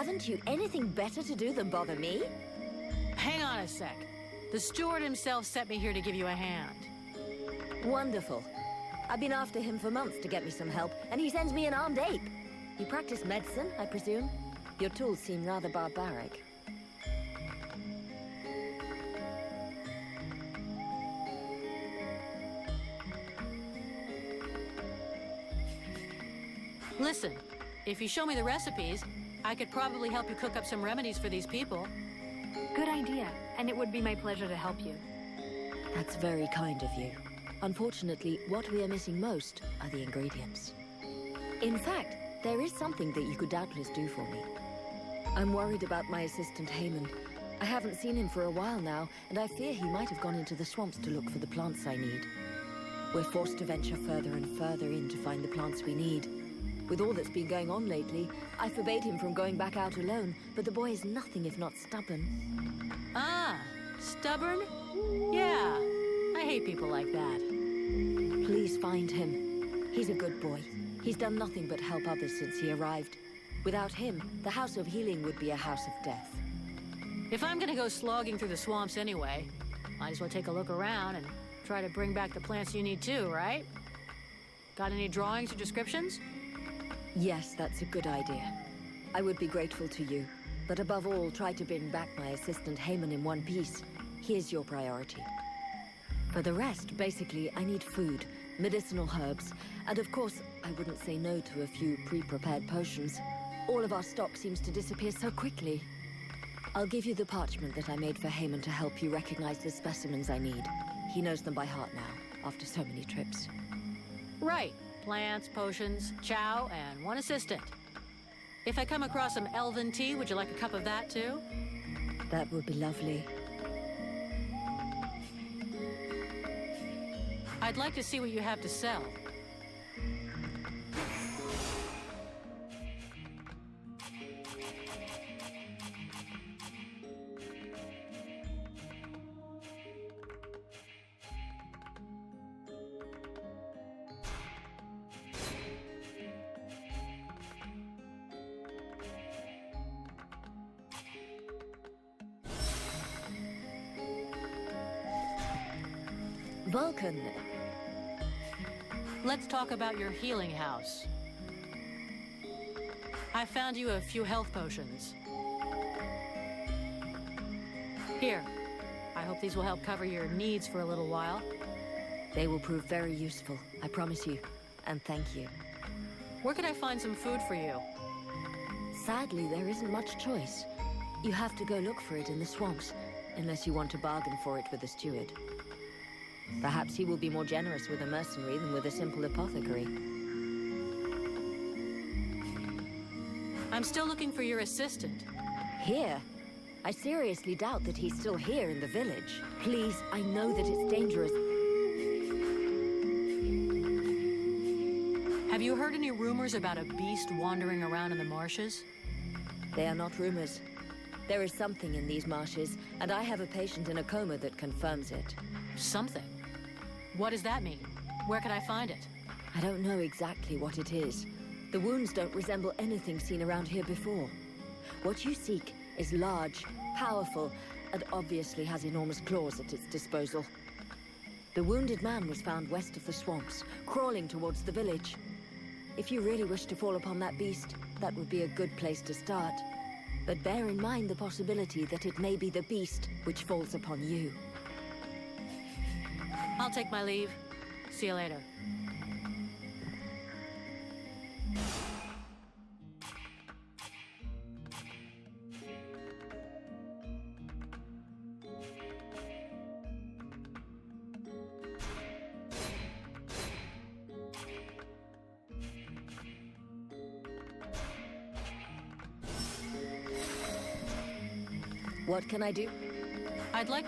Haven't you anything better to do than bother me? Hang on a sec. The steward himself sent me here to give you a hand. Wonderful. I've been after him for months to get me some help, and he sends me an armed ape. You practice medicine, I presume? Your tools seem rather barbaric. Listen, if you show me the recipes, I could probably help you cook up some remedies for these people. Good idea, and it would be my pleasure to help you. That's very kind of you. Unfortunately, what we are missing most are the ingredients. In fact, there is something that you could doubtless do for me. I'm worried about my assistant Haman. I haven't seen him for a while now, and I fear he might have gone into the swamps to look for the plants I need. We're forced to venture further and further in to find the plants we need. With all that's been going on lately, I forbade him from going back out alone, but the boy is nothing if not stubborn. Ah, stubborn? Yeah, I hate people like that. Please find him. He's a good boy. He's done nothing but help others since he arrived. Without him, the House of Healing would be a house of death. If I'm gonna go slogging through the swamps anyway, might as well take a look around and try to bring back the plants you need too, right? Got any drawings or descriptions? Yes, that's a good idea. I would be grateful to you, but above all, try to bring back my assistant Haman in one piece. He is your priority. For the rest, basically, I need food, medicinal herbs, and of course, I wouldn't say no to a few pre-prepared potions. All of our stock seems to disappear so quickly. I'll give you the parchment that I made for Haman to help you recognize the specimens I need. He knows them by heart now, after so many trips. Right. Plants, potions, chow, and one assistant. If I come across some elven tea, would you like a cup of that too? That would be lovely. I'd like to see what you have to sell. Vulcan. Let's talk about your healing house. I found you a few health potions. Here. I hope these will help cover your needs for a little while. They will prove very useful, I promise you. And thank you. Where could I find some food for you? Sadly, there isn't much choice. You have to go look for it in the swamps, unless you want to bargain for it with the steward. Perhaps he will be more generous with a mercenary than with a simple apothecary. I'm still looking for your assistant. Here? I seriously doubt that he's still here in the village. Please, I know that it's dangerous. Have you heard any rumors about a beast wandering around in the marshes? They are not rumors. There is something in these marshes, and I have a patient in a coma that confirms it. Something? What does that mean? Where can I find it? I don't know exactly what it is. The wounds don't resemble anything seen around here before. What you seek is large, powerful, and obviously has enormous claws at its disposal. The wounded man was found west of the swamps, crawling towards the village. If you really wish to fall upon that beast, that would be a good place to start. But bear in mind the possibility that it may be the beast which falls upon you. I'll take my leave. See you later. What can I do? I'd like...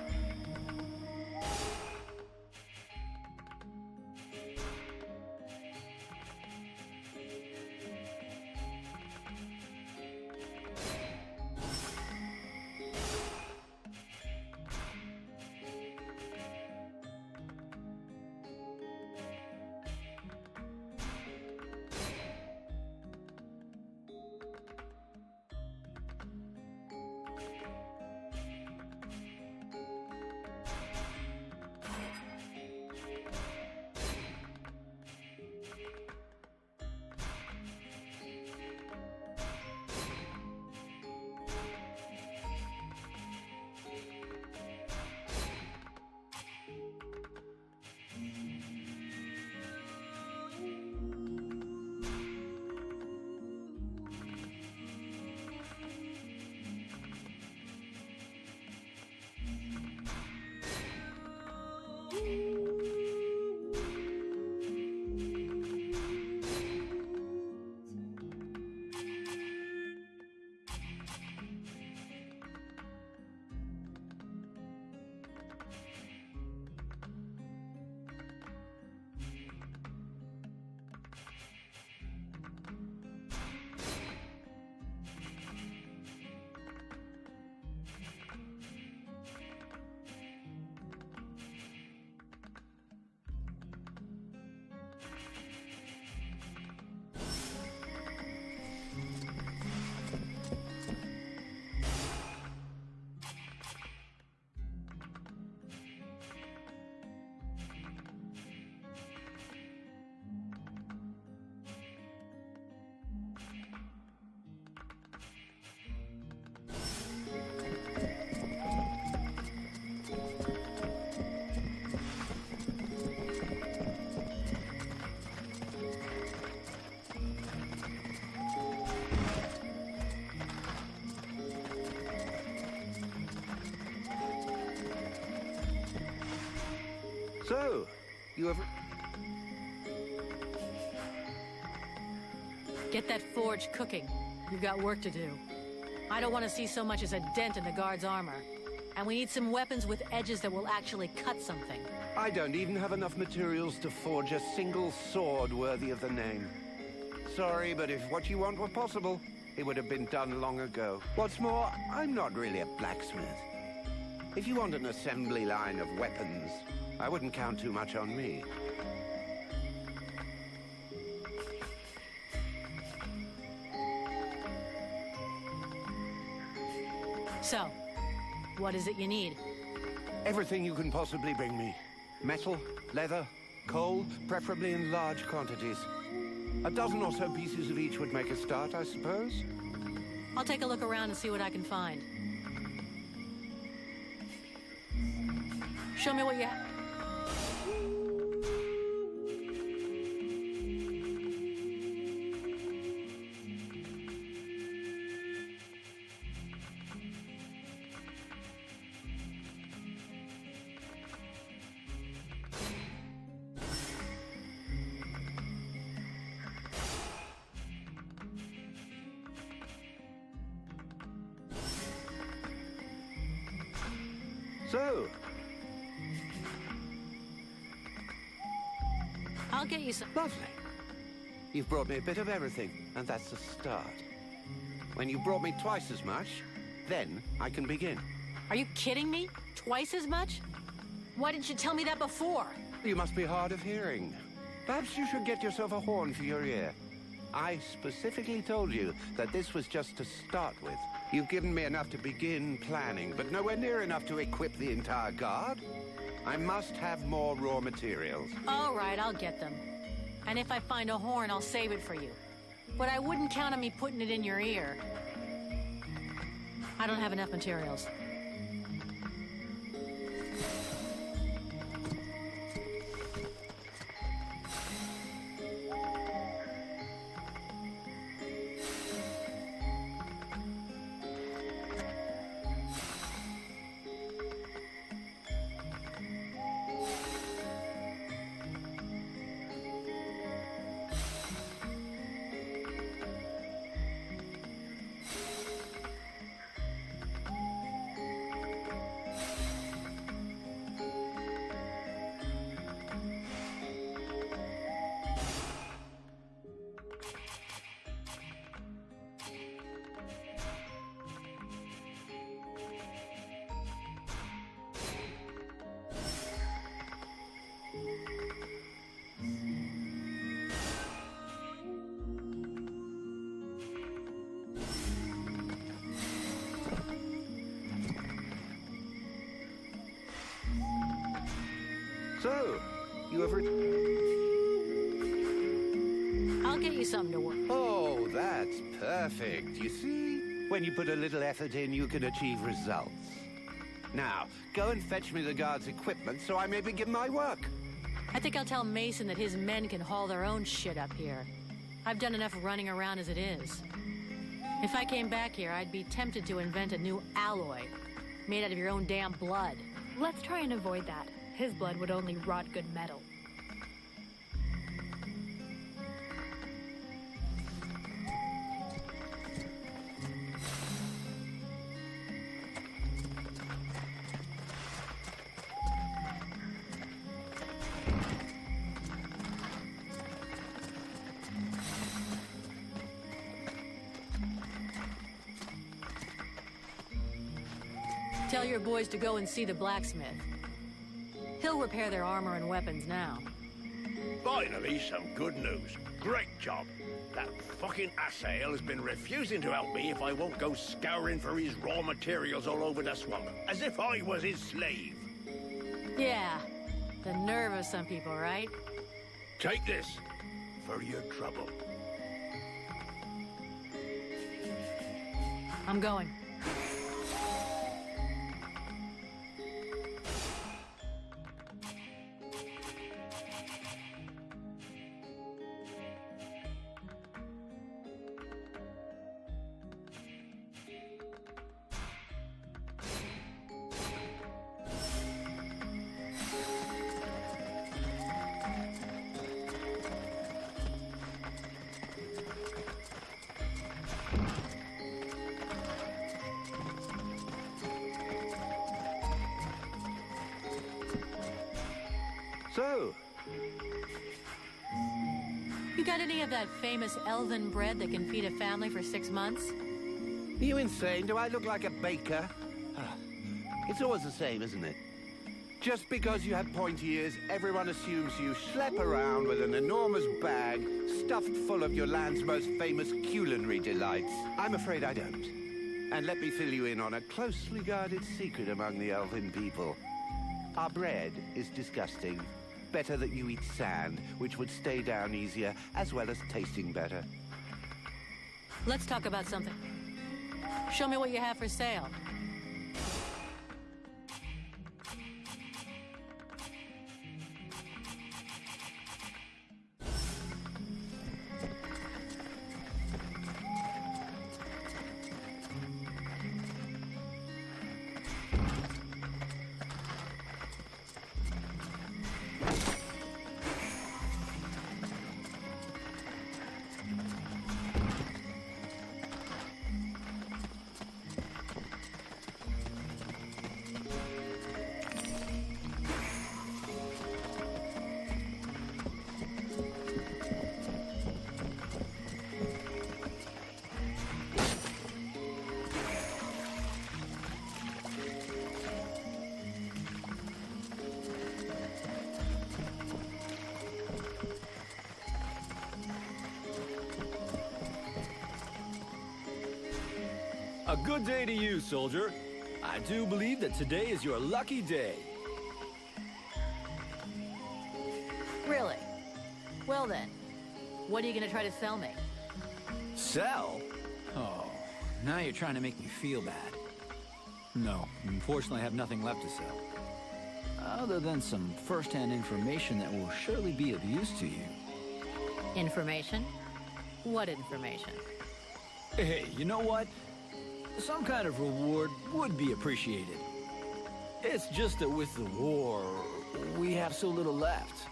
So, you have... Get that forge cooking. You've got work to do. I don't want to see so much as a dent in the guard's armor. And we need some weapons with edges that will actually cut something. I don't even have enough materials to forge a single sword worthy of the name. Sorry, but if what you want were possible, it would have been done long ago. What's more, I'm not really a blacksmith. If you want an assembly line of weapons, I wouldn't count too much on me. So, what is it you need? Everything you can possibly bring me. Metal, leather, coal, preferably in large quantities. A dozen or so pieces of each would make a start, I suppose. I'll take a look around and see what I can find. Show me what you have. So, I'll get you some. lovely. You've brought me a bit of everything, and that's a start. When you've brought me twice as much, then I can begin. Are you kidding me? Twice as much? Why didn't you tell me that before? You must be hard of hearing. Perhaps you should get yourself a horn for your ear. I specifically told you that this was just to start with. You've given me enough to begin planning, but nowhere near enough to equip the entire guard. I must have more raw materials. All right, I'll get them. And if I find a horn, I'll save it for you. But I wouldn't count on me putting it in your ear. I don't have enough materials. So, you ever... I'll get you something to work. Oh, that's perfect. You see? When you put a little effort in, you can achieve results. Now, go and fetch me the guard's equipment so I may begin my work. I think I'll tell Mason that his men can haul their own shit up here. I've done enough running around as it is. If I came back here, I'd be tempted to invent a new alloy, made out of your own damn blood. Let's try and avoid that. His blood would only rot good metal. Tell your boys to go and see the blacksmith. He'll repair their armor and weapons now. Finally, some good news. Great job. That fucking asshole has been refusing to help me if I won't go scouring for his raw materials all over the swamp, as if I was his slave. Yeah, the nerve of some people, right? Take this for your trouble. I'm going. any of that famous elven bread that can feed a family for 6 months? Are you insane? Do I look like a baker? It's always the same, isn't it? Just because you have pointy ears, everyone assumes you schlep around with an enormous bag stuffed full of your land's most famous culinary delights. I'm afraid I don't. And let me fill you in on a closely guarded secret among the elven people. Our bread is disgusting. Better that you eat sand, which would stay down easier, as well as tasting better. Let's talk about something. Show me what you have for sale. A good day to you, soldier. I do believe that today is your lucky day. Really? Well then, what are you gonna try to sell me? Sell? Oh, now you're trying to make me feel bad. No, unfortunately I have nothing left to sell. Other than some first-hand information that will surely be of use to you. Information? What information? Hey, you know what? Some kind of reward would be appreciated. It's just that with the war, we have so little left.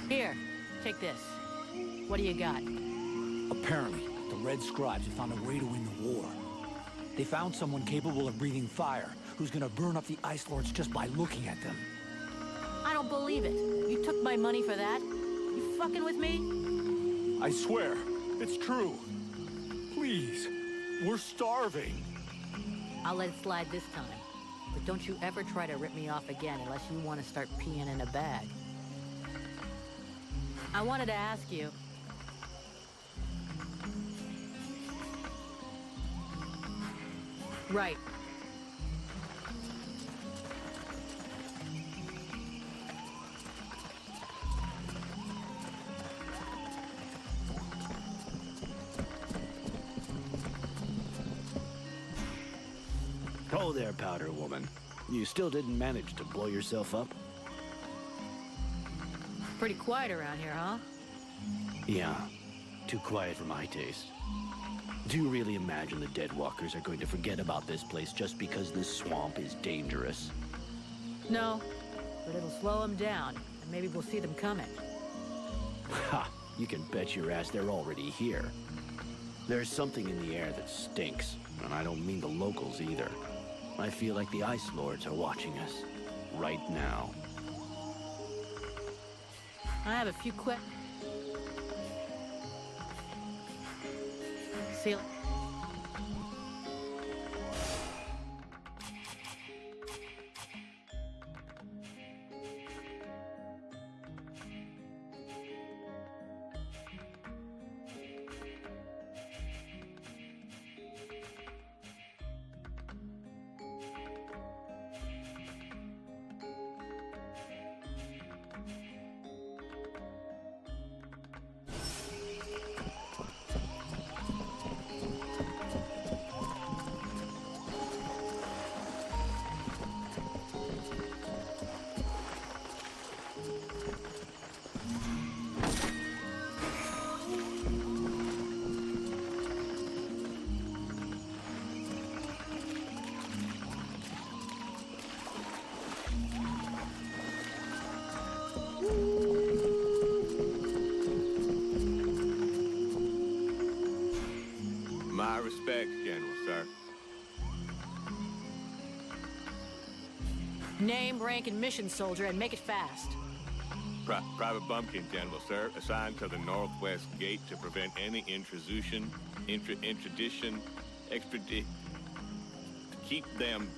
Here, take this. What do you got? Apparently, the Red Scribes have found a way to win the war. They found someone capable of breathing fire, who's gonna burn up the Ice Lords just by looking at them. I don't believe it. You took my money for that? You fucking with me? I swear, it's true. Please, we're starving. I'll let it slide this time. But don't you ever try to rip me off again unless you want to start peeing in a bag. I wanted to ask you... Right. Oh there, Powder Woman. You still didn't manage to blow yourself up? Pretty quiet around here, huh? Yeah, too quiet for my taste. Do you really imagine the Deadwalkers are going to forget about this place just because this swamp is dangerous? No, but it'll slow them down, and maybe we'll see them coming. Ha! You can bet your ass they're already here. There's something in the air that stinks, and I don't mean the locals either. I feel like the Ice Lords are watching us. Right now. I have a few quick... Seal. My respects, General, sir. Name, rank, and mission, soldier, and make it fast. Private Bumpkin, General, sir. Assigned to the northwest gate to prevent any intrusion, to keep them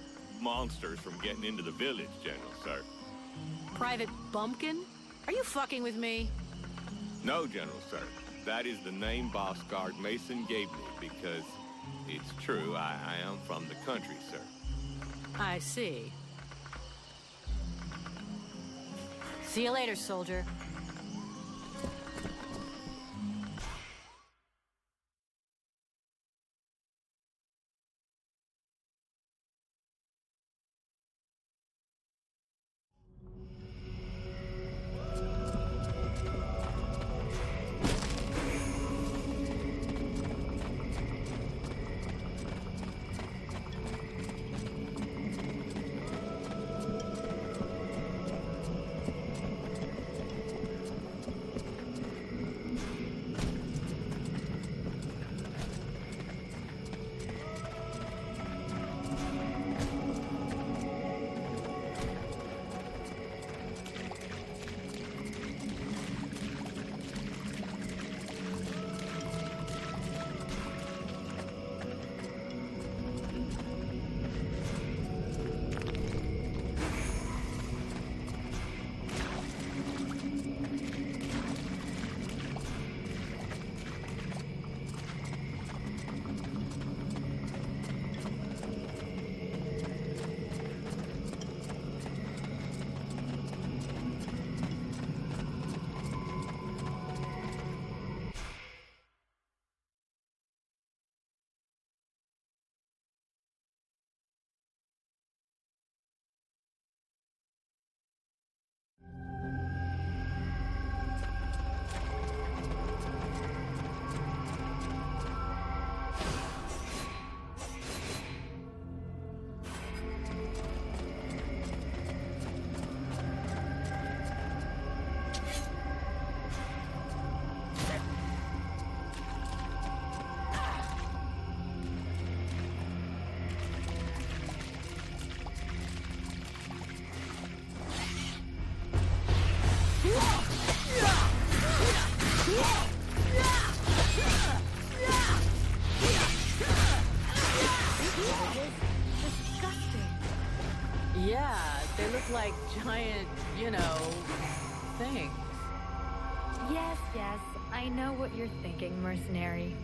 monsters from getting into the village, General, sir. Private Bumpkin? Are you fucking with me? No, General, sir. That is the name Boss Guard Mason gave me because it's true. I am from the country, sir. I see. See you later, soldier. Yeah, they look like giant, things. Yes, yes, I know what you're thinking, mercenary.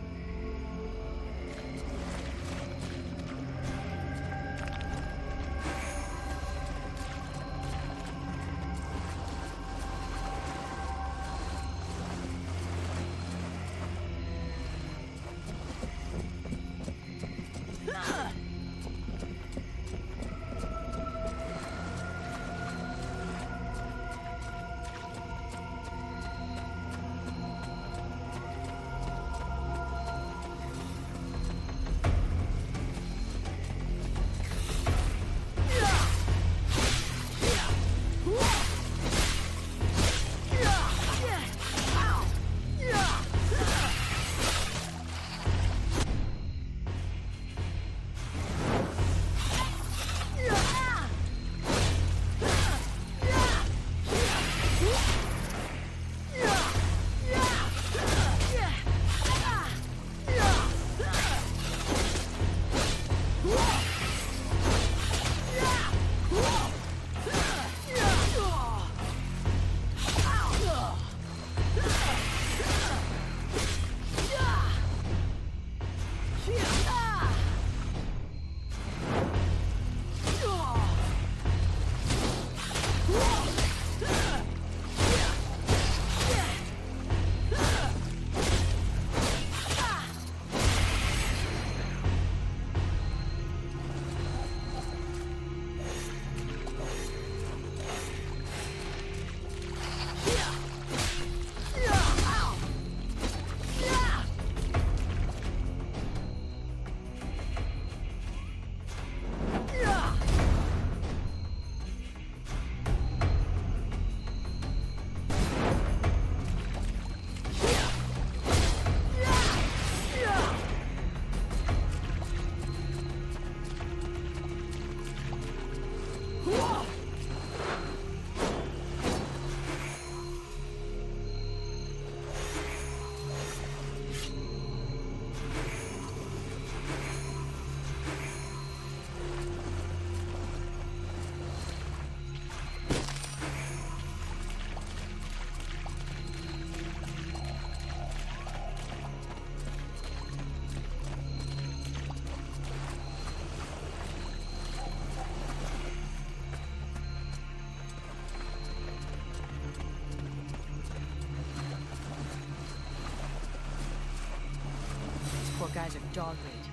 guys are dog meat.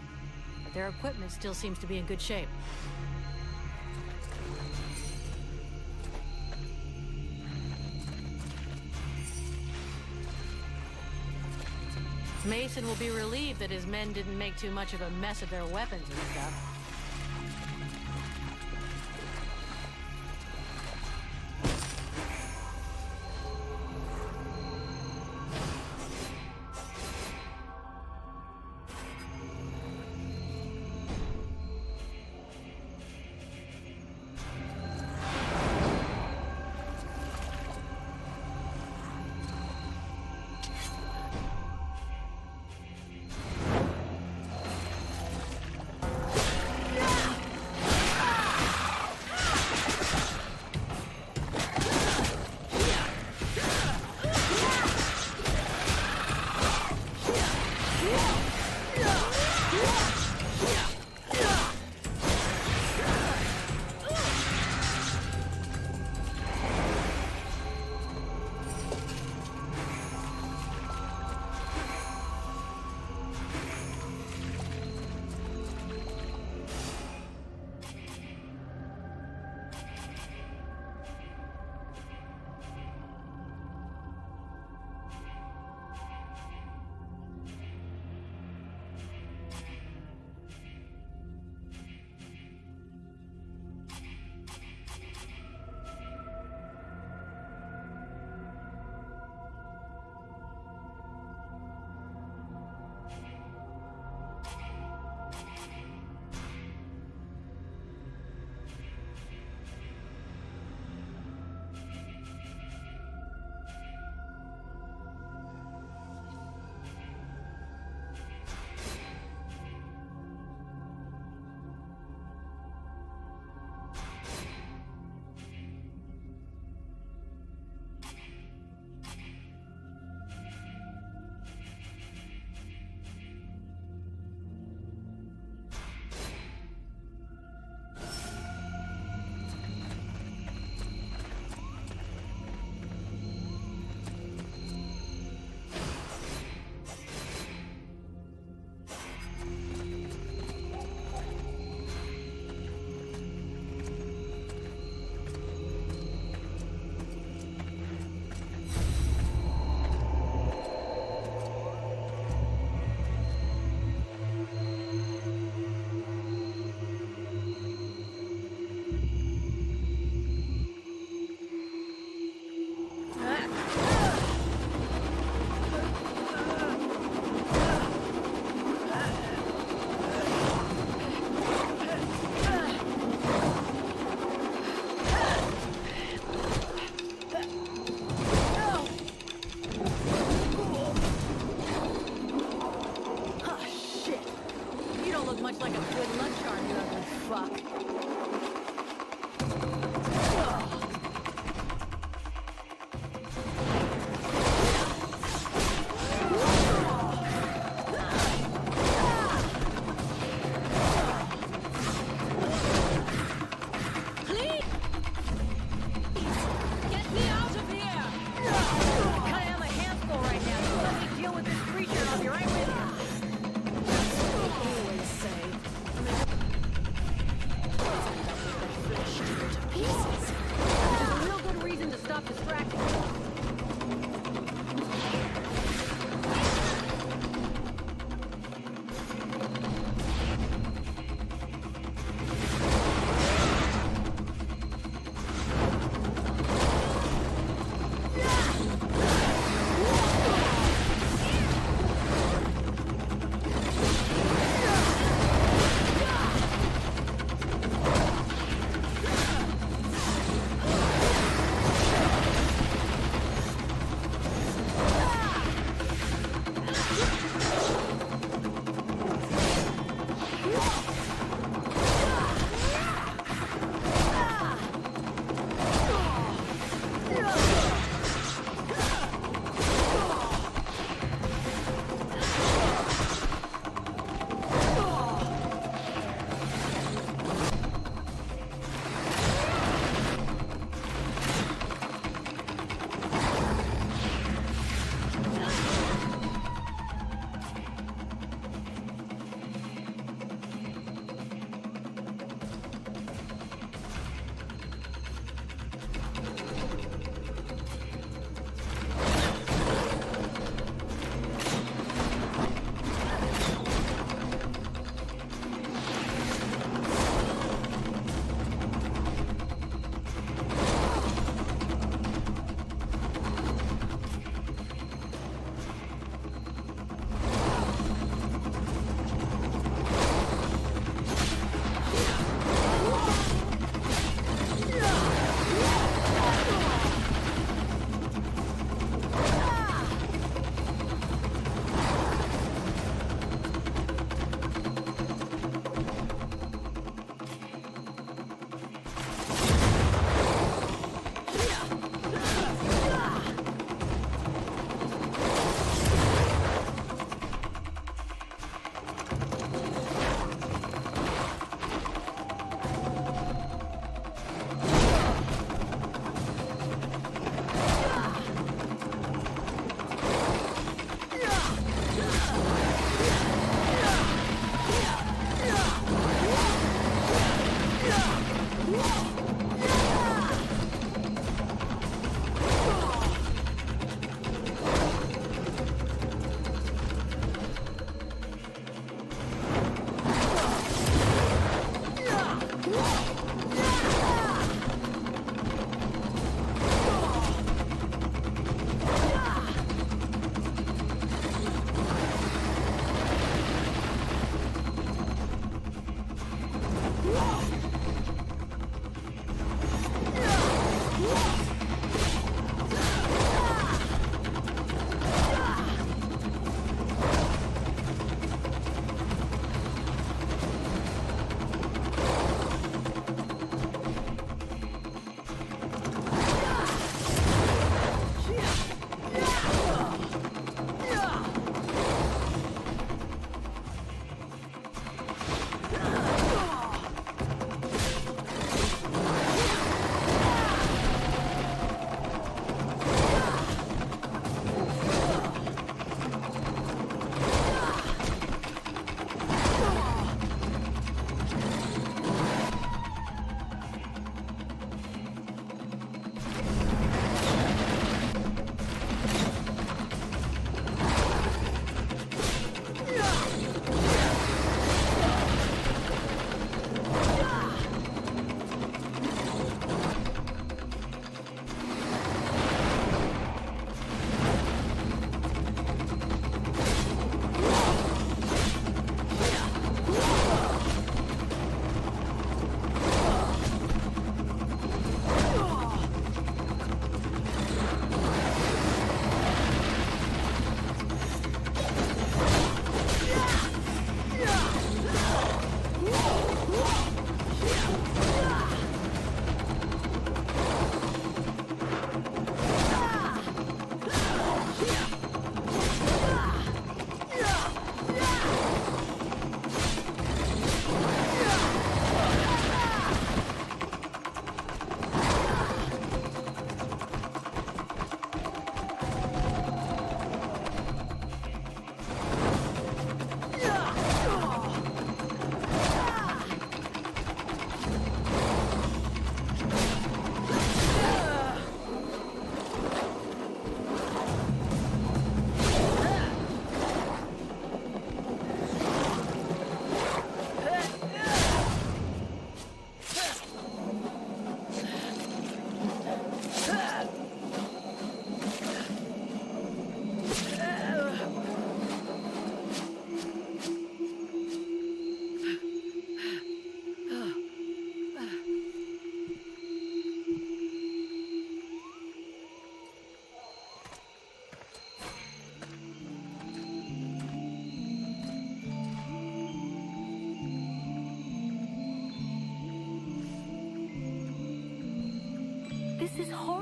But their equipment still seems to be in good shape. Mason will be relieved that his men didn't make too much of a mess of their weapons and stuff.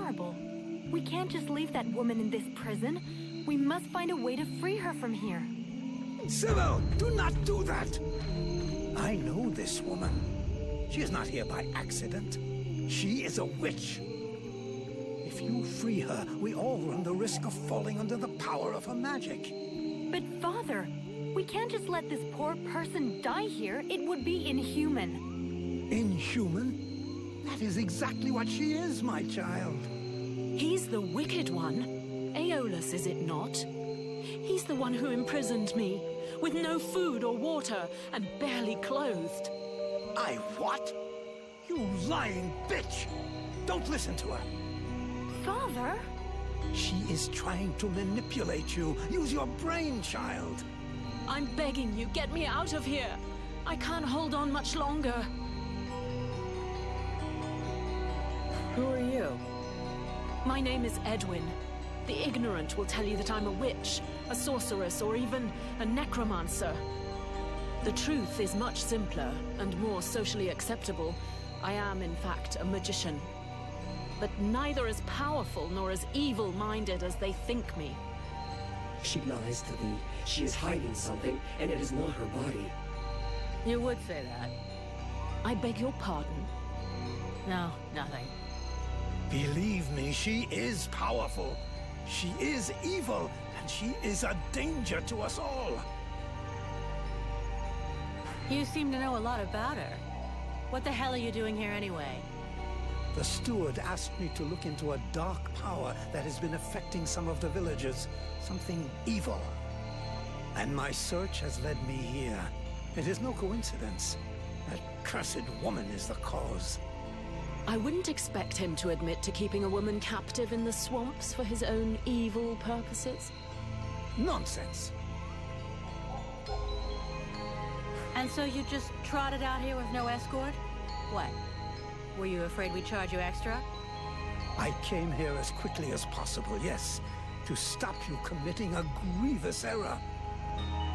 horrible. We can't just leave that woman in this prison. We must find a way to free her from here. Sybil, do not do that! I know this woman. She is not here by accident. She is a witch. If you free her, we all run the risk of falling under the power of her magic. But Father, we can't just let this poor person die here. It would be inhuman. Inhuman? That is exactly what she is, my child. He's the wicked one. Aeolus, is it not? He's the one who imprisoned me, with no food or water, and barely clothed. I what? You lying bitch! Don't listen to her. Father? She is trying to manipulate you. Use your brain, child. I'm begging you, get me out of here. I can't hold on much longer. Who are you? My name is Edwin. The ignorant will tell you that I'm a witch, a sorceress, or even a necromancer. The truth is much simpler and more socially acceptable. I am, in fact, a magician. But neither as powerful nor as evil-minded as they think me. She lies to thee. She is hiding something, and it is not her body. You would say that. I beg your pardon. No, nothing. Believe me, she is powerful. She is evil, and she is a danger to us all. You seem to know a lot about her. What the hell are you doing here anyway? The steward asked me to look into a dark power that has been affecting some of the villagers. Something evil. And my search has led me here. It is no coincidence. That cursed woman is the cause. I wouldn't expect him to admit to keeping a woman captive in the swamps for his own evil purposes. Nonsense. And so you just trotted out here with no escort? What? Were you afraid we'd charge you extra? I came here as quickly as possible, yes, to stop you committing a grievous error.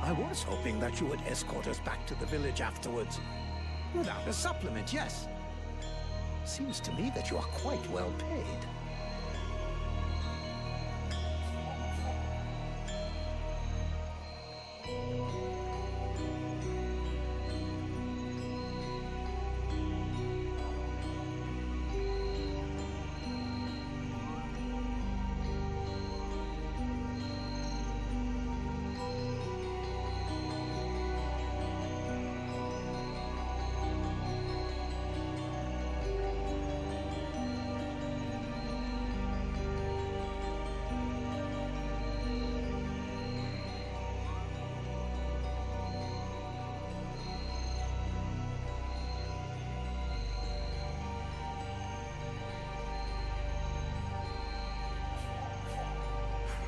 I was hoping that you would escort us back to the village afterwards. Without a supplement, yes. Seems to me that you are quite well paid.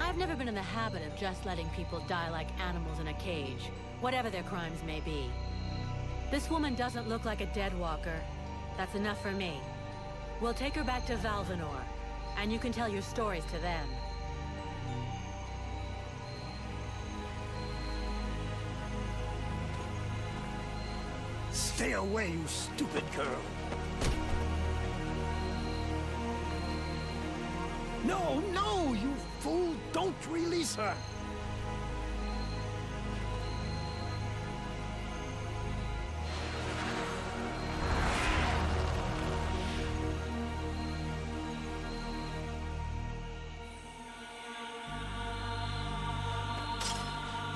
I've never been in the habit of just letting people die like animals in a cage, whatever their crimes may be. This woman doesn't look like a dead walker. That's enough for me. We'll take her back to Valvanor, and you can tell your stories to them. Stay away, you stupid girl. No, no, you fool! Don't release her!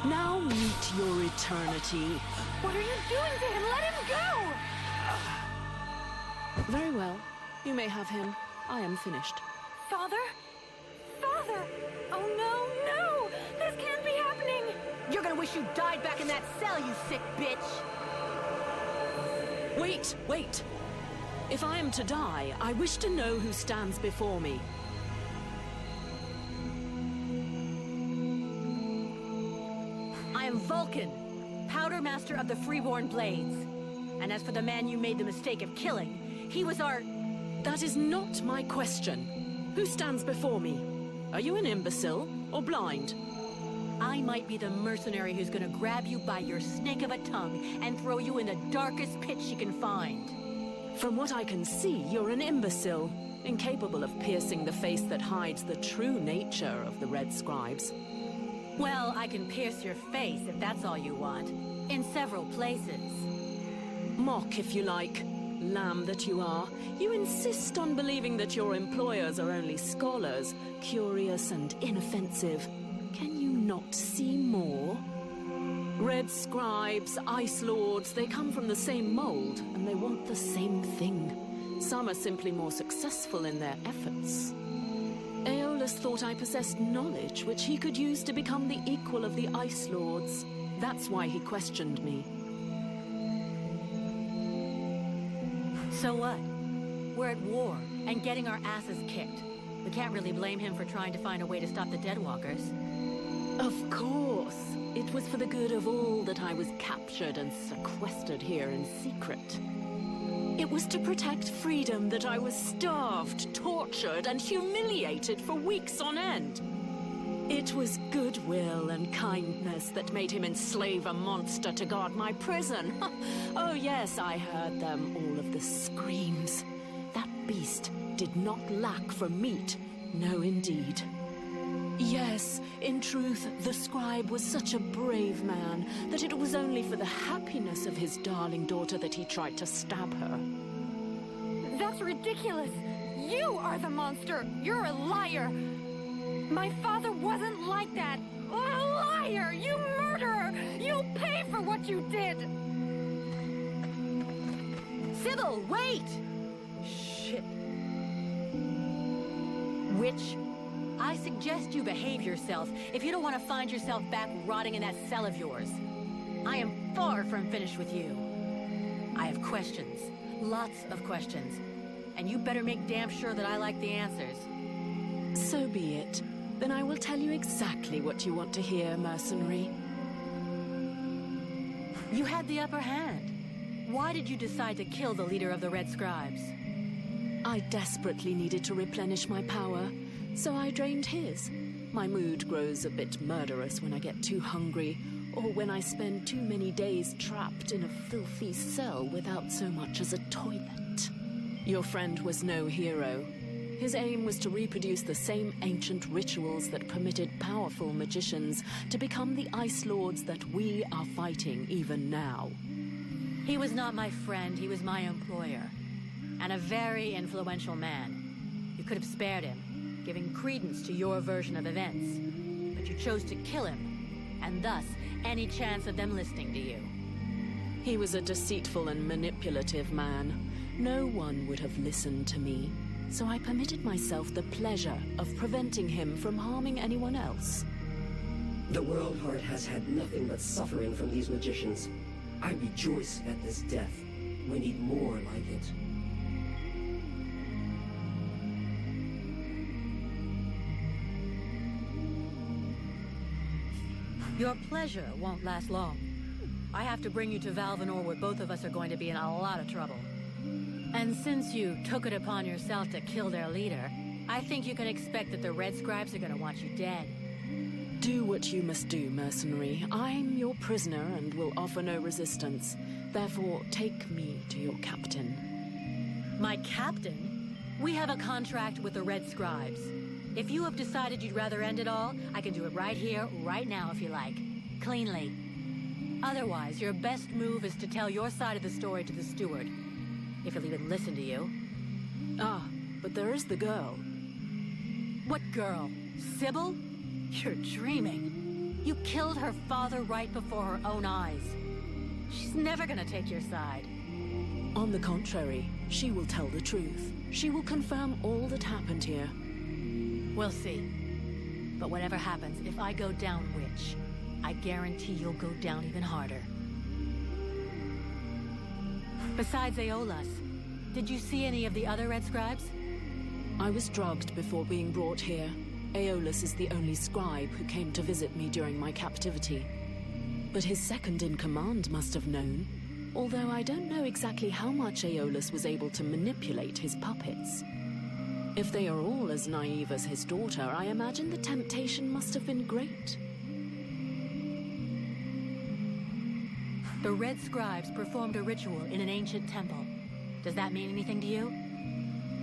Now meet your eternity. What are you doing to him? Let him go! Very well. You may have him. I am finished. Father? Father! Oh no, no! This can't be happening! You're gonna wish you died back in that cell, you sick bitch! Wait, wait! If I am to die, I wish to know who stands before me. I am Vulcan, Powder Master of the Freeborn Blades. And as for the man you made the mistake of killing, he was our... That is not my question. Who stands before me? Are you an imbecile or blind? I might be the mercenary who's gonna grab you by your snake of a tongue and throw you in the darkest pit she can find. From what I can see, you're an imbecile. incapable of piercing the face that hides the true nature of the Red Scribes. Well, I can pierce your face if that's all you want. In several places. Mock if you like. Lamb that you are. You insist on believing that your employers are only scholars, curious and inoffensive. Can you not see more? Red Scribes, Ice Lords, they come from the same mold, and they want the same thing. Some are simply more successful in their efforts. Aeolus thought I possessed knowledge which he could use to become the equal of the Ice Lords. That's why he questioned me. So what? We're at war, and getting our asses kicked. We can't really blame him for trying to find a way to stop the Deadwalkers. Of course. It was for the good of all that I was captured and sequestered here in secret. It was to protect freedom that I was starved, tortured, and humiliated for weeks on end. It was goodwill and kindness that made him enslave a monster to guard my prison. Oh yes, I heard them, all of the screams. That beast did not lack for meat. No, indeed. Yes, in truth, the scribe was such a brave man that it was only for the happiness of his darling daughter that he tried to stab her. That's ridiculous! You are the monster! You're a liar! My father wasn't like that! A liar! You murderer! You'll pay for what you did! Sybil, wait! Shit. Witch, I suggest you behave yourself if you don't want to find yourself back rotting in that cell of yours. I am far from finished with you. I have questions. Lots of questions. And you better make damn sure that I like the answers. So be it. Then I will tell you exactly what you want to hear, mercenary. You had the upper hand. Why did you decide to kill the leader of the Red Scribes? I desperately needed to replenish my power, so I drained his. My mood grows a bit murderous when I get too hungry, or when I spend too many days trapped in a filthy cell without so much as a toilet. Your friend was no hero. His aim was to reproduce the same ancient rituals that permitted powerful magicians to become the Ice Lords that we are fighting even now. He was not my friend, he was my employer. And a very influential man. You could have spared him, giving credence to your version of events. But you chose to kill him, and thus any chance of them listening to you. He was a deceitful and manipulative man. No one would have listened to me. So I permitted myself the pleasure of preventing him from harming anyone else. The World Heart has had nothing but suffering from these magicians. I rejoice at this death. We need more like it. Your pleasure won't last long. I have to bring you to Valvanor where both of us are going to be in a lot of trouble. And since you took it upon yourself to kill their leader, I think you can expect that the Red Scribes are going to want you dead. Do what you must do, mercenary. I'm your prisoner and will offer no resistance. Therefore, take me to your captain. My captain? We have a contract with the Red Scribes. If you have decided you'd rather end it all, I can do it right here, right now if you like. Cleanly. Otherwise, your best move is to tell your side of the story to the steward. If he'll even listen to you. Ah, but there is the girl. What girl? Sybil? You're dreaming. You killed her father right before her own eyes. She's never gonna take your side. On the contrary, she will tell the truth. She will confirm all that happened here. We'll see. But whatever happens, if I go down Witch, I guarantee you'll go down even harder. Besides Aeolus, did you see any of the other Red Scribes? I was drugged before being brought here. Aeolus is the only scribe who came to visit me during my captivity. But his second-in-command must have known, although I don't know exactly how much Aeolus was able to manipulate his puppets. If they are all as naive as his daughter, I imagine the temptation must have been great. The Red Scribes performed a ritual in an ancient temple. Does that mean anything to you?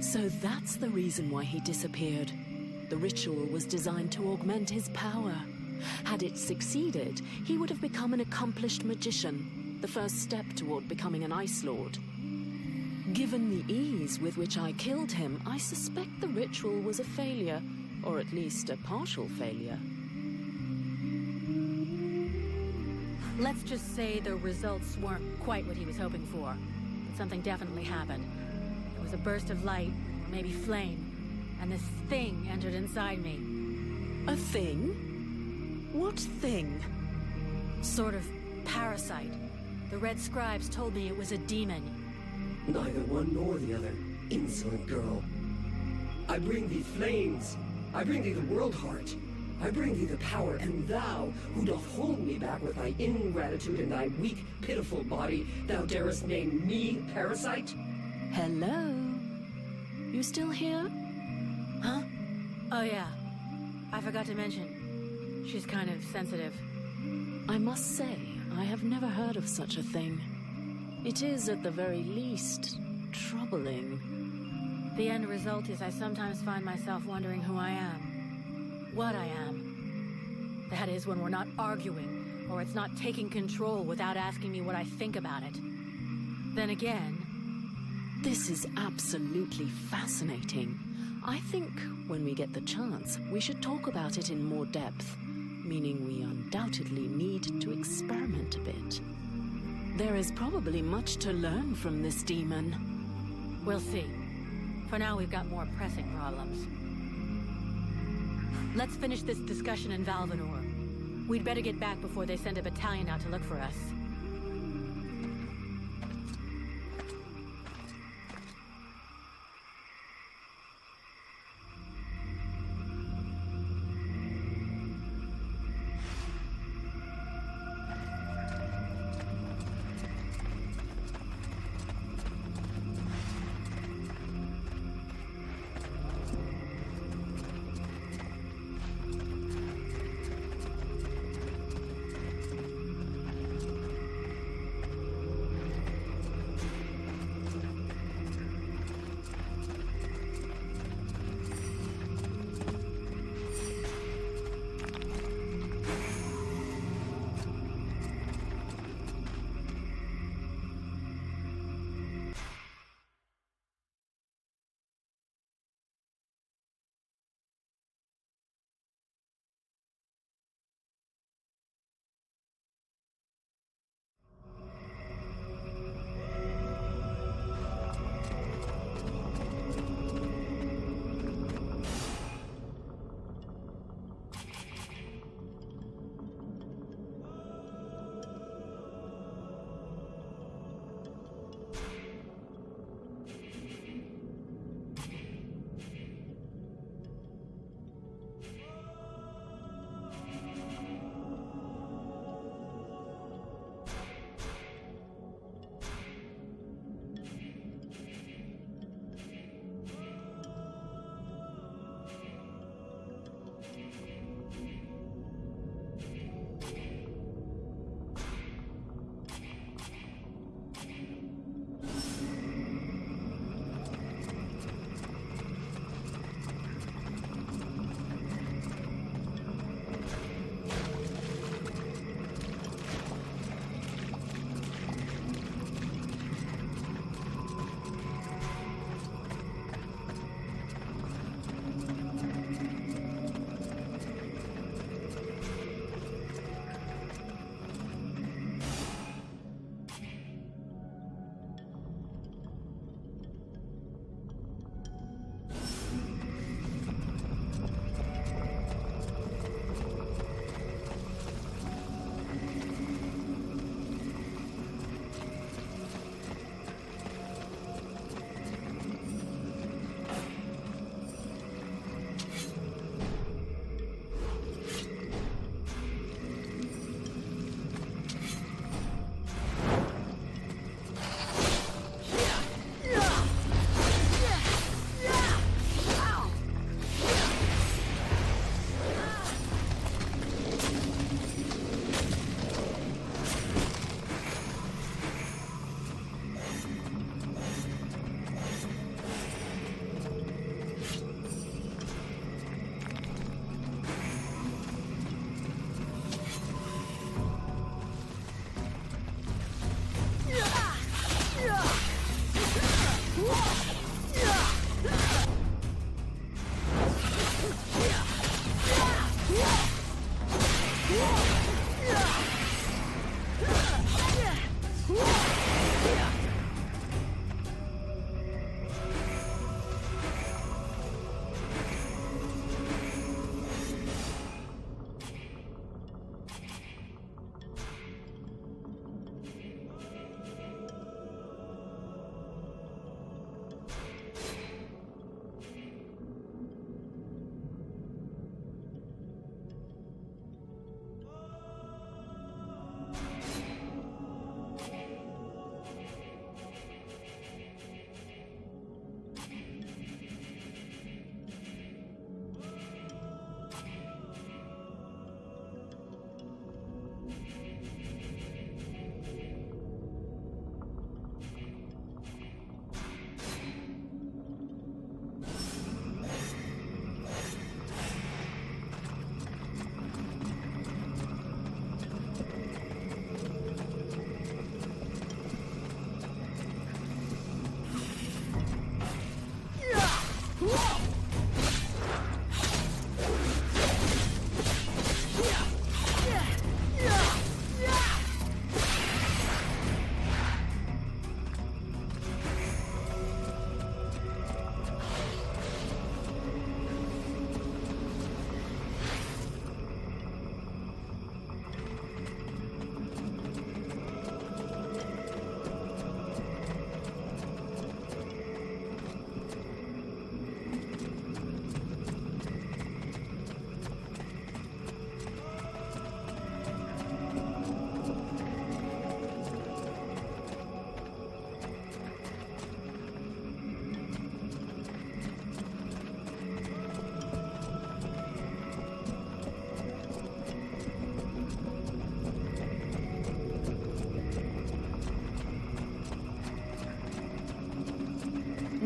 So that's the reason why he disappeared. The ritual was designed to augment his power. Had it succeeded, he would have become an accomplished magician, the first step toward becoming an Ice Lord. Given the ease with which I killed him, I suspect the ritual was a failure, or at least a partial failure. Let's just say the results weren't quite what he was hoping for. But something definitely happened. It was a burst of light, or maybe flame, and this thing entered inside me. A thing? What thing? Sort of parasite. The Red Scribes told me it was a demon. Neither one nor the other, insolent girl. I bring thee flames. I bring thee the world heart. I bring thee the power, and thou, who doth hold me back with thy ingratitude and thy weak, pitiful body, thou darest name me parasite? Hello? You still here? Huh? Oh yeah. I forgot to mention. She's kind of sensitive. I must say, I have never heard of such a thing. It is, at the very least, troubling. The end result is I sometimes find myself wondering who I am. What I am. That is, when we're not arguing, or it's not taking control without asking me what I think about it. Then again... This is absolutely fascinating. I think, when we get the chance, we should talk about it in more depth, meaning we undoubtedly need to experiment a bit. There is probably much to learn from this demon. We'll see. For now, we've got more pressing problems. Let's finish this discussion in Valvanor. We'd better get back before they send a battalion out to look for us.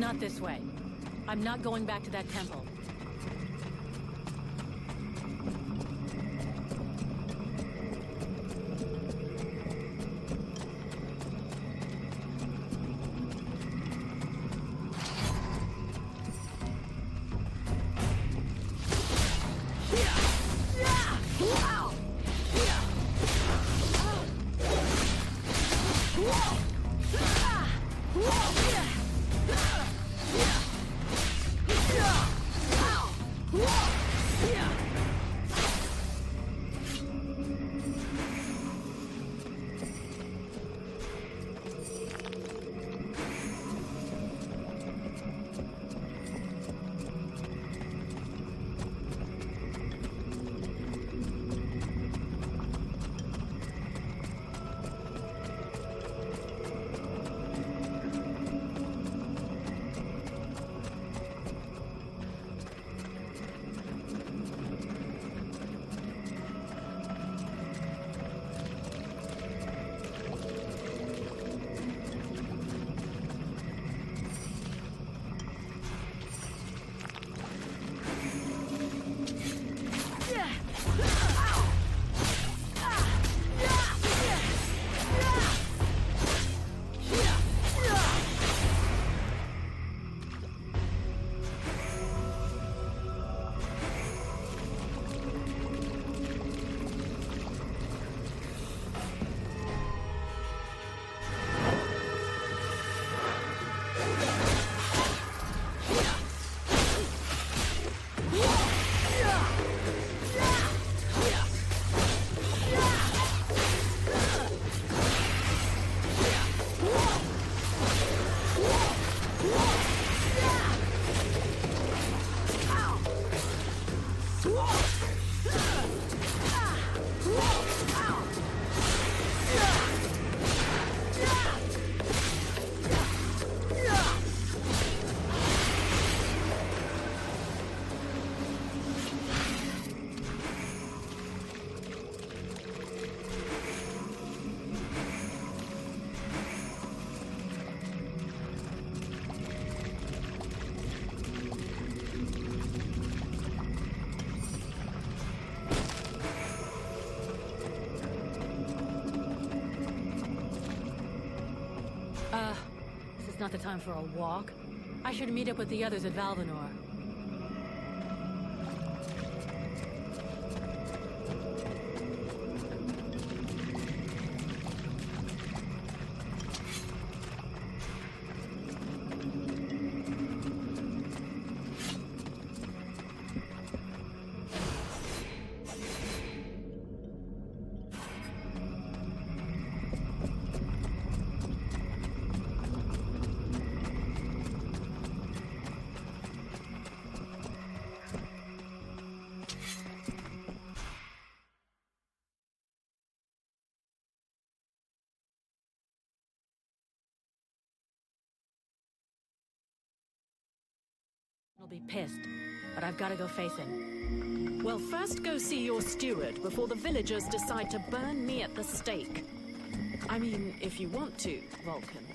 Not this way. I'm not going back to that temple. This is not the time for a walk. I should meet up with the others at Valvanor. He'll be pissed, but I've got to go face him. Well, first go see your steward before the villagers decide to burn me at the stake. I mean, if you want to, Vulcan.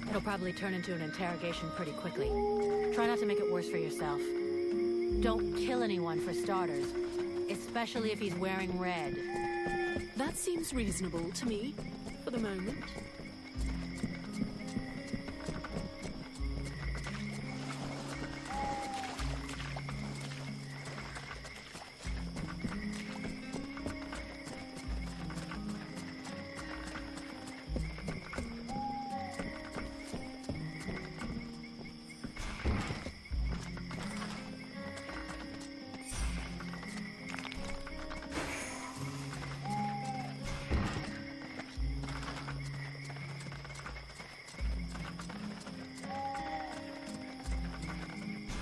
It'll probably turn into an interrogation pretty quickly. Try not to make it worse for yourself. Don't kill anyone, for starters. Especially if he's wearing red. That seems reasonable to me, for the moment.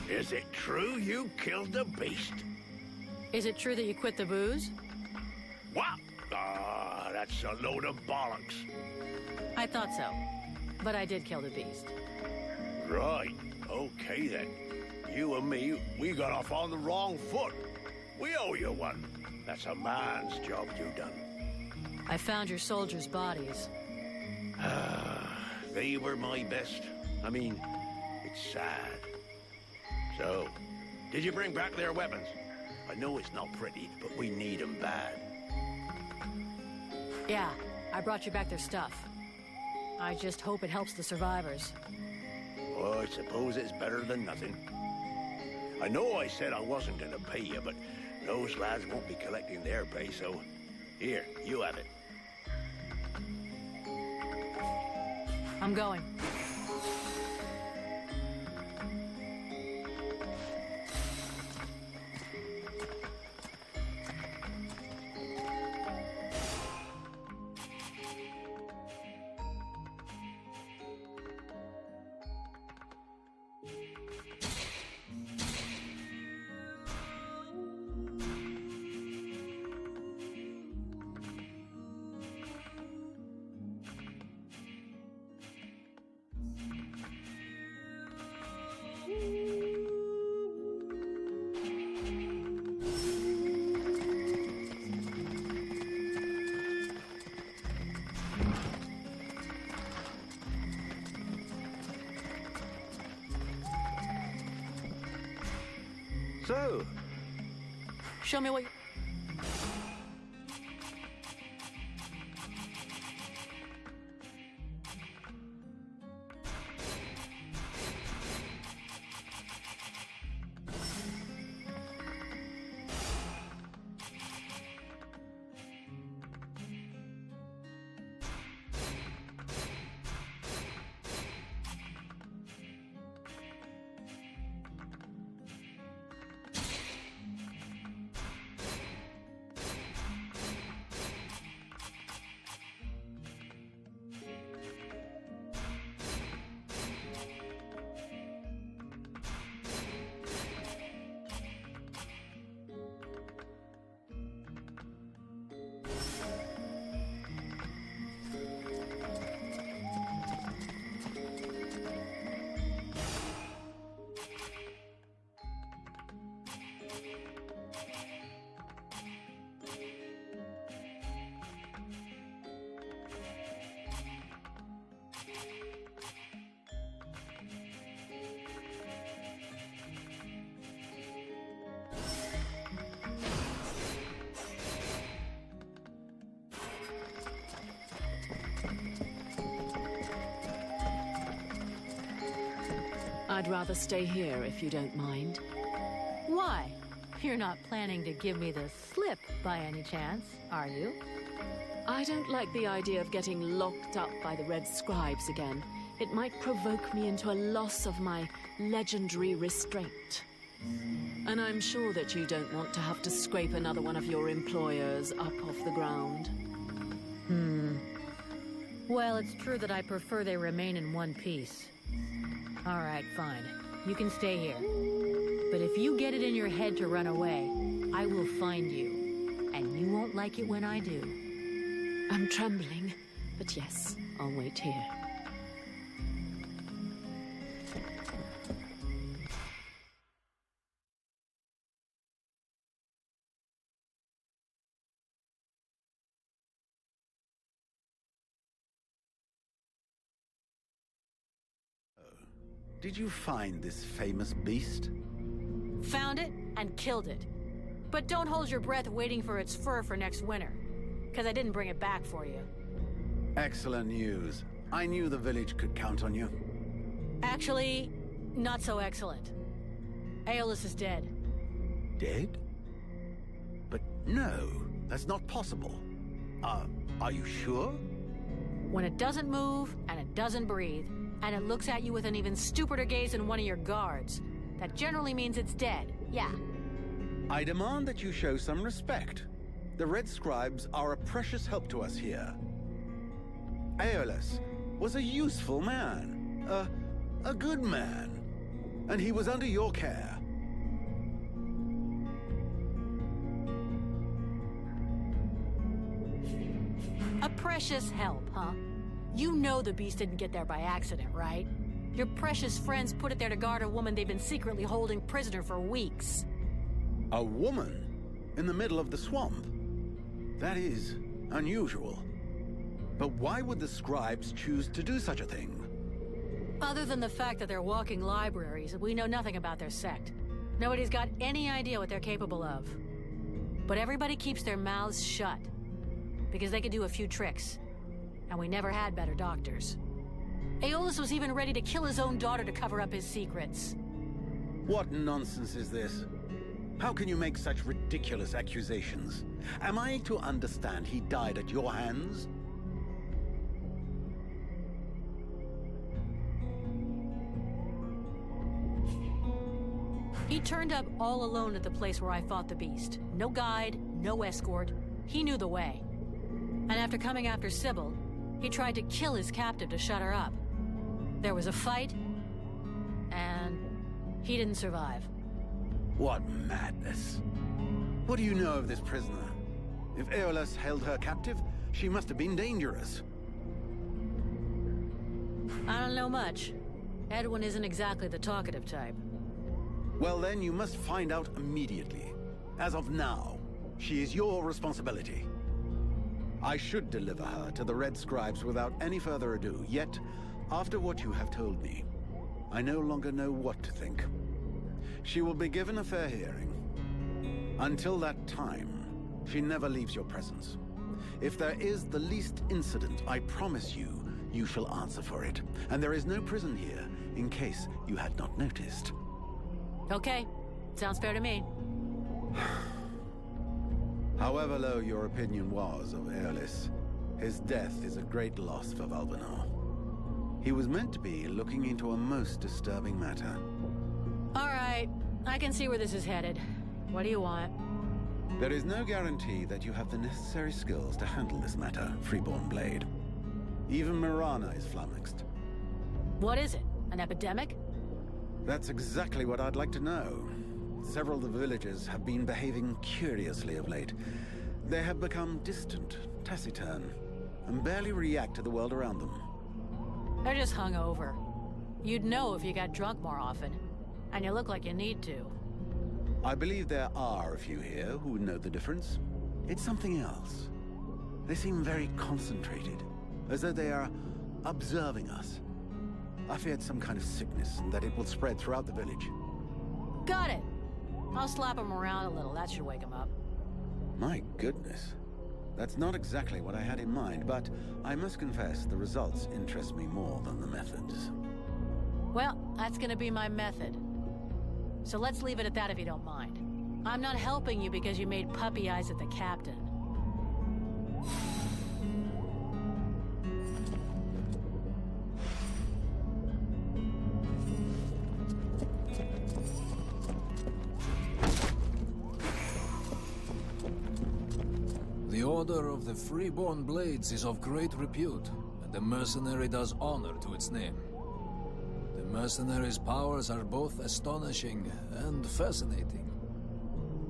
Is it true you killed the beast? Is it true that you quit the booze? What? Ah, that's a load of bollocks. I thought so. But I did kill the beast. Right. Okay, then. You and me, we got off on the wrong foot. We owe you one. That's a man's job you done. I found your soldiers' bodies. They were my best. I mean, it It's sad. So, did you bring back their weapons? I know it's not pretty, but we need them bad. Yeah, I brought you back their stuff. I just hope it helps the survivors. Oh, I suppose it's better than nothing. I know I said I wasn't gonna pay you, but those lads won't be collecting their pay, so... Here, you have it. I'm going. So, Show me what you... I'd rather stay here if you don't mind. Why? You're not planning to give me the slip by any chance, are you? I don't like the idea of getting locked up by the Red Scribes again. It might provoke me into a loss of my legendary restraint. And I'm sure that you don't want to have to scrape another one of your employers up off the ground. Well, it's true that I prefer they remain in one piece. All right, fine. You can stay here. But if you get it in your head to run away, I will find you. And you won't like it when I do. I'm trembling, but yes, I'll wait here. Did you find this famous beast? Found it and killed it. But don't hold your breath waiting for its fur for next winter. Because I didn't bring it back for you. Excellent news. I knew the village could count on you. Actually, not so excellent. Aeolus is dead. Dead? But no, that's not possible. Are you sure? When it doesn't move, and it doesn't breathe, and it looks at you with an even stupider gaze than one of your guards, that generally means it's dead, yeah. I demand that you show some respect. The Red Scribes are a precious help to us here. Aeolus was a useful man, a good man, and he was under your care. A precious help, huh? You know the beast didn't get there by accident, right? Your precious friends put it there to guard a woman they've been secretly holding prisoner for weeks. A woman? In the middle of the swamp? That is unusual. But why would the scribes choose to do such a thing? Other than the fact that they're walking libraries, we know nothing about their sect. Nobody's got any idea what they're capable of. But everybody keeps their mouths shut, because they could do a few tricks. And we never had better doctors. Aeolus was even ready to kill his own daughter to cover up his secrets. What nonsense is this? How can you make such ridiculous accusations? Am I to understand he died at your hands? He turned up all alone at the place where I fought the beast. No guide, no escort. He knew the way. And after coming after Sybil, he tried to kill his captive to shut her up. There was a fight, and he didn't survive. What madness. What do you know of this prisoner? If Aeolus held her captive, she must have been dangerous. I don't know much. Edwin isn't exactly the talkative type. Well then, you must find out immediately. As of now, she is your responsibility. I should deliver her to the Red Scribes without any further ado, yet, after what you have told me, I no longer know what to think. She will be given a fair hearing. Until that time, she never leaves your presence. If there is the least incident, I promise you, you shall answer for it. And there is no prison here, in case you had not noticed. Okay. Sounds fair to me. However low your opinion was of Aeolus, his death is a great loss for Valvanor. He was meant to be looking into a most disturbing matter. All right. I can see where this is headed. What do you want? There is no guarantee that you have the necessary skills to handle this matter, Freeborn Blade. Even Mirana is flummoxed. What is it? An epidemic? That's exactly what I'd like to know. Several of the villagers have been behaving curiously of late. They have become distant, taciturn, and barely react to the world around them. They're just hungover. You'd know if you got drunk more often. And you look like you need to. I believe there are a few here who know the difference. It's something else. They seem very concentrated, as though they are observing us. I feared some kind of sickness and that it will spread throughout the village. Got it. I'll slap him around a little. That should wake him up. My goodness. That's not exactly what I had in mind, but I must confess the results interest me more than the methods. Well, that's gonna be my method. So let's leave it at that if you don't mind. I'm not helping you because you made puppy eyes at the captain. The Order of the Freeborn Blades is of great repute, and the mercenary does honor to its name. The mercenary's powers are both astonishing and fascinating.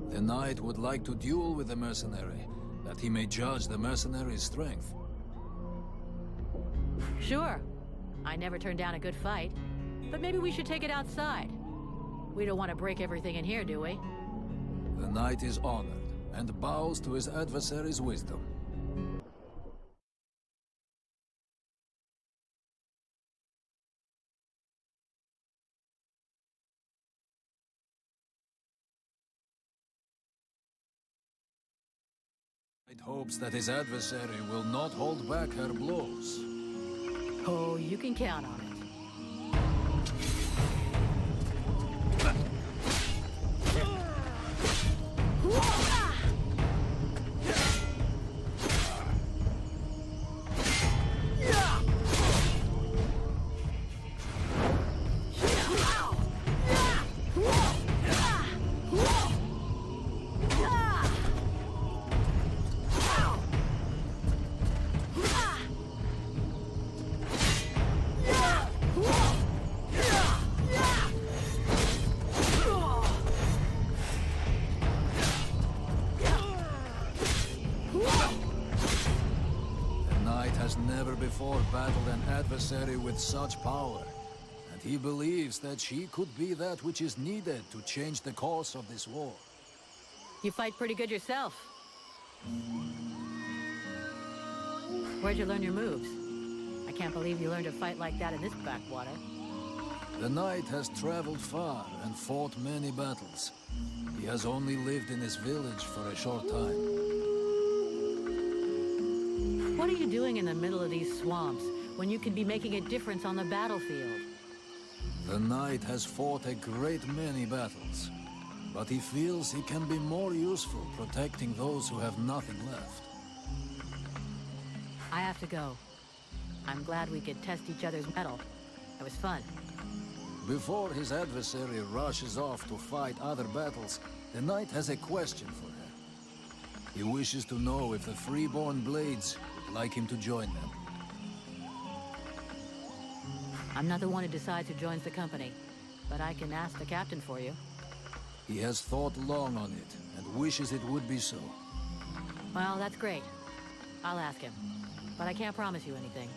The knight would like to duel with the mercenary, that he may judge the mercenary's strength. Sure. I never turned down a good fight. But maybe we should take it outside. We don't want to break everything in here, do we? The knight is honored, and bows to his adversary's wisdom. It hopes that his adversary will not hold back her blows. Oh, you can count on it. Never before battled an adversary with such power, and he believes that she could be that which is needed to change the course of this war. You fight pretty good yourself. Where'd you learn your moves? I can't believe you learned to fight like that in this backwater. The knight has traveled far and fought many battles. He has only lived in his village for a short time. What are you doing in the middle of these swamps when you could be making a difference on the battlefield? The knight has fought a great many battles, but he feels he can be more useful protecting those who have nothing left. I have to go. I'm glad we could test each other's mettle. It was fun. Before his adversary rushes off to fight other battles, the knight has a question for her. He wishes to know if the Freeborn Blades would like him to join them. I'm not the one who decides who joins the company, but I can ask the captain for you. He has thought long on it, and wishes it would be so. Well, that's great. I'll ask him, but I can't promise you anything.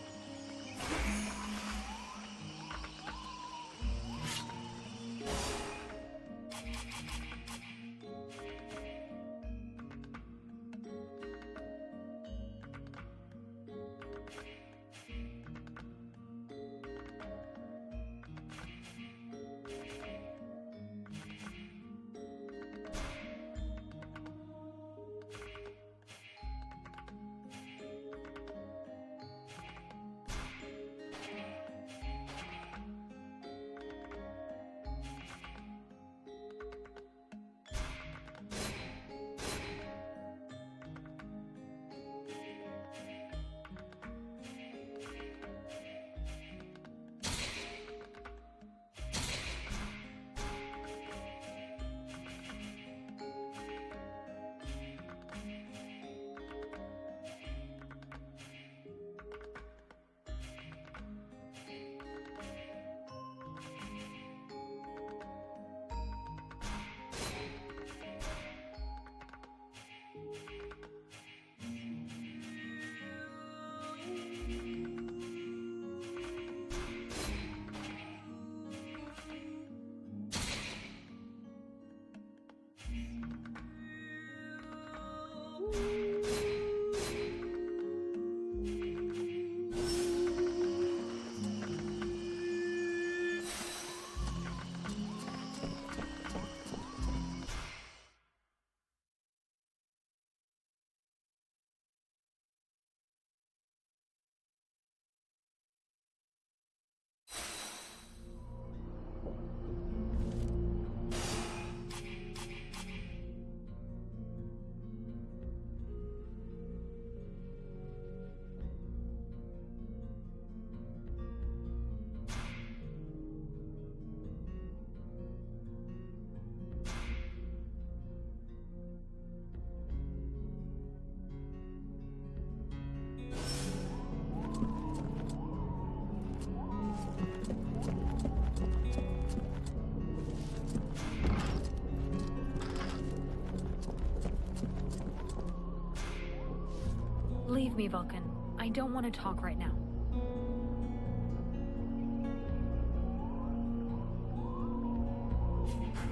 Leave me, Vulcan. I don't want to talk right now.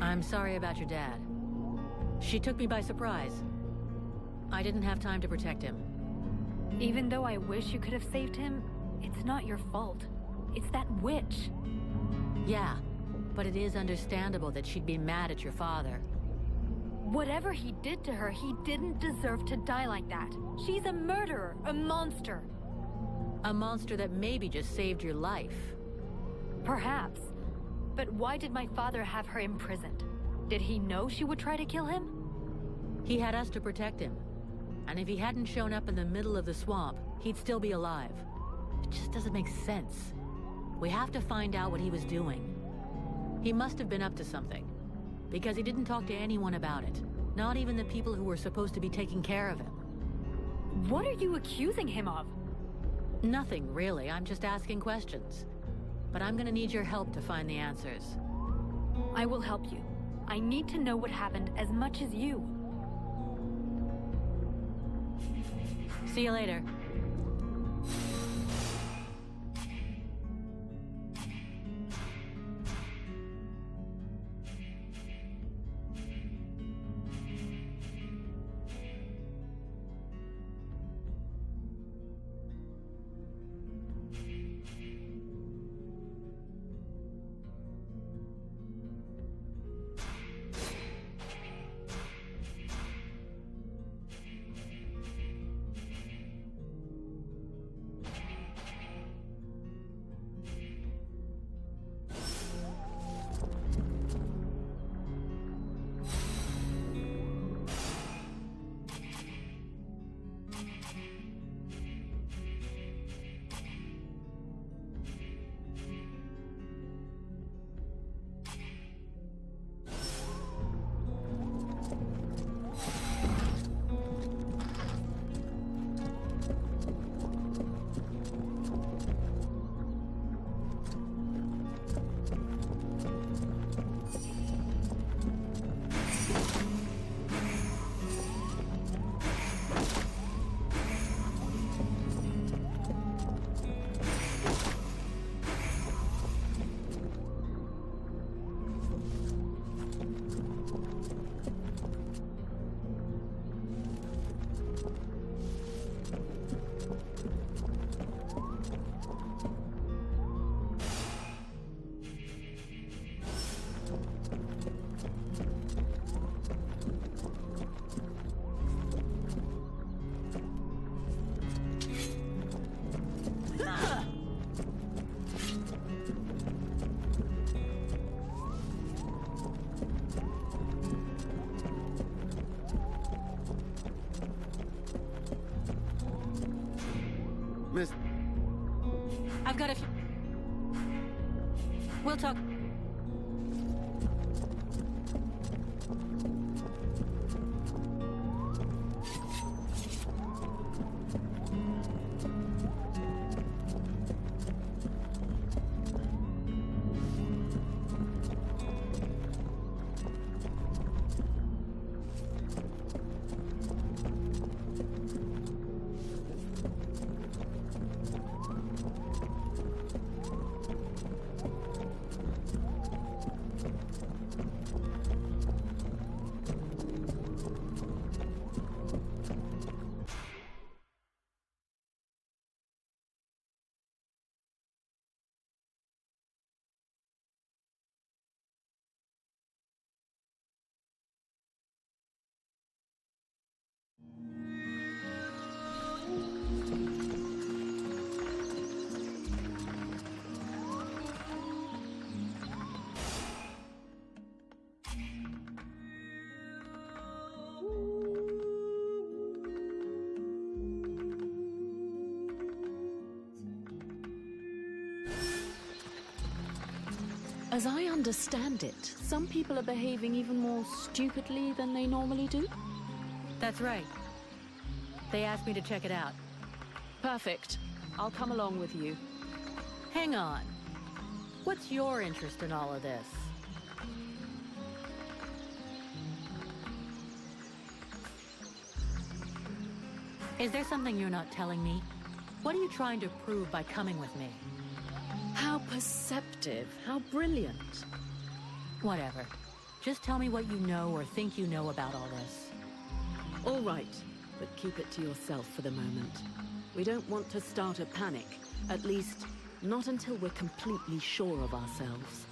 I'm sorry about your dad. She took me by surprise. I didn't have time to protect him. Even though I wish you could have saved him, it's not your fault. It's that witch. Yeah, but it is understandable that she'd be mad at your father. Whatever he did to her, he didn't deserve to die like that. She's a murderer, a monster. A monster that maybe just saved your life. Perhaps. But why did my father have her imprisoned? Did he know she would try to kill him? He had us to protect him. And if he hadn't shown up in the middle of the swamp, he'd still be alive. It just doesn't make sense. We have to find out what he was doing. He must have been up to something. Because he didn't talk to anyone about it. Not even the people who were supposed to be taking care of him. What are you accusing him of? Nothing, really. I'm just asking questions. But I'm gonna need your help to find the answers. I will help you. I need to know what happened as much as you. See you later. is... I've got a few... We'll talk... As I understand it, some people are behaving even more stupidly than they normally do? That's right. They asked me to check it out. Perfect. I'll come along with you. Hang on. What's your interest in all of this? Is there something you're not telling me? What are you trying to prove by coming with me? How perceptive, how brilliant. Whatever. Just tell me what you know or think you know about all this. All right, but keep it to yourself for the moment. We don't want to start a panic. At least, not until we're completely sure of ourselves.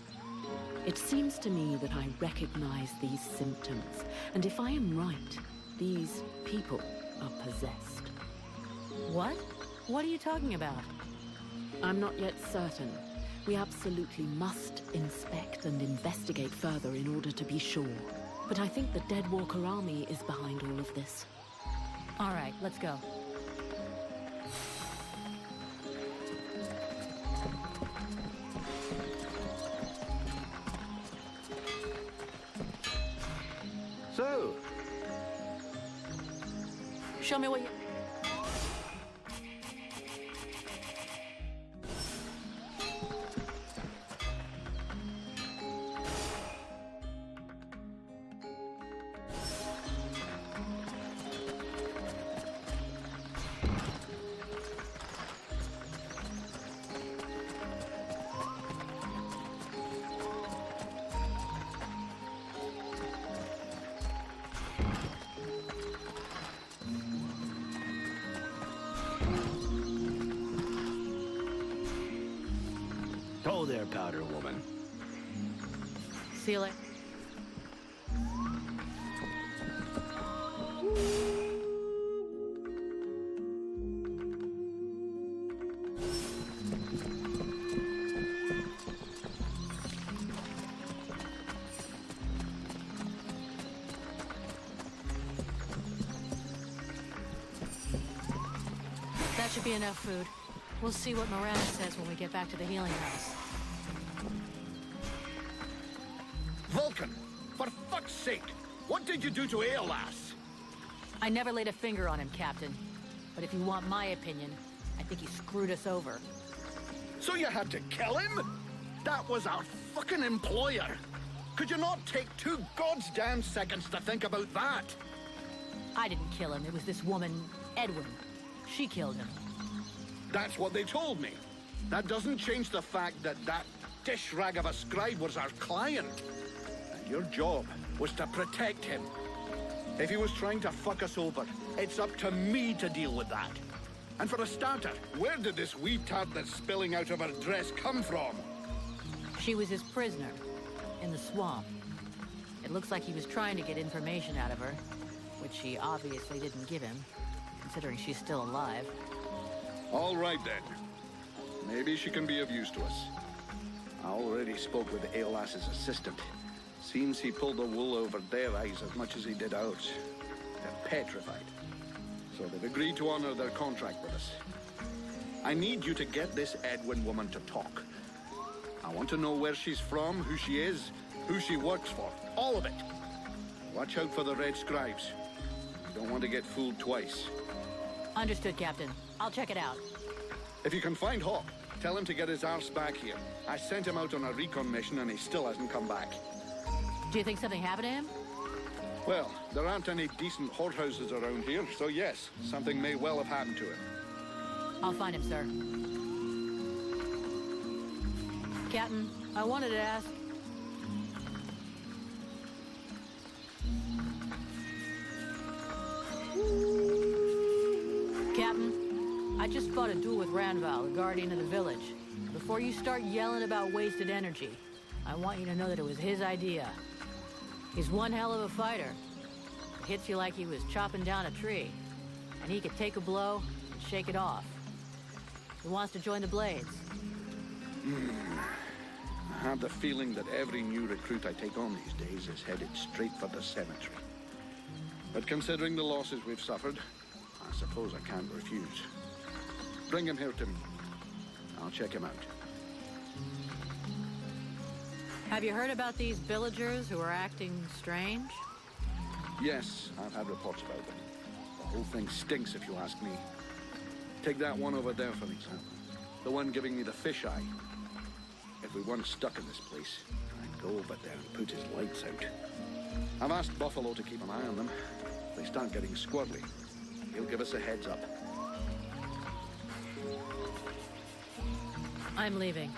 It seems to me that I recognize these symptoms, and if I am right, these people are possessed. What? What are you talking about? I'm not yet certain. We absolutely must inspect and investigate further in order to be sure. But I think the Deadwalker army is behind all of this. All right, let's go. So? Show me what you... Oh there, Powder Woman. See you later. That should be enough food. We'll see what Miranda says when we get back to the healing house. Vulcan, for fuck's sake, what did you do to Aeolas? I never laid a finger on him, Captain. But if you want my opinion, I think he screwed us over. So you had to kill him? That was our fucking employer. Could you not take 2 goddamn seconds to think about that? I didn't kill him. It was this woman, Edwin. She killed him. That's what they told me. That doesn't change the fact that that dish rag of a scribe was our client. And your job was to protect him. If he was trying to fuck us over, it's up to me to deal with that. And for a starter, where did this wee tart that's spilling out of her dress come from? She was his prisoner, in the swamp. It looks like he was trying to get information out of her, which she obviously didn't give him, considering she's still alive. All right, then. Maybe she can be of use to us. I already spoke with Aeolas's assistant. Seems he pulled the wool over their eyes as much as he did ours. They're petrified. So they've agreed to honor their contract with us. I need you to get this Edwin woman to talk. I want to know where she's from, who she is, who she works for. All of it. Watch out for the Red Scribes. You don't want to get fooled twice. Understood, Captain. I'll check it out. If you can find Hawk, tell him to get his arse back here. I sent him out on a recon mission and he still hasn't come back. Do you think something happened to him? Well, there aren't any decent whorehouses around here, so yes, something may well have happened to him. I'll find him, sir. Captain, I wanted to ask... Captain, I just fought a duel with Ranval, the guardian of the village. Before you start yelling about wasted energy, I want you to know that it was his idea. He's one hell of a fighter. He hits you like he was chopping down a tree. And he could take a blow and shake it off. He wants to join the Blades. I have the feeling that every new recruit I take on these days is headed straight for the cemetery. But considering the losses we've suffered, I suppose I can't refuse. Bring him here to me. I'll check him out. Have you heard about these villagers who are acting strange? Yes, I've had reports about them. The whole thing stinks, if you ask me. Take that one over there, for example. The one giving me the fisheye. If we weren't stuck in this place, I'd go over there and put his lights out. I've asked Buffalo to keep an eye on them. If they start getting squirrely, he'll give us a heads up. I'm leaving.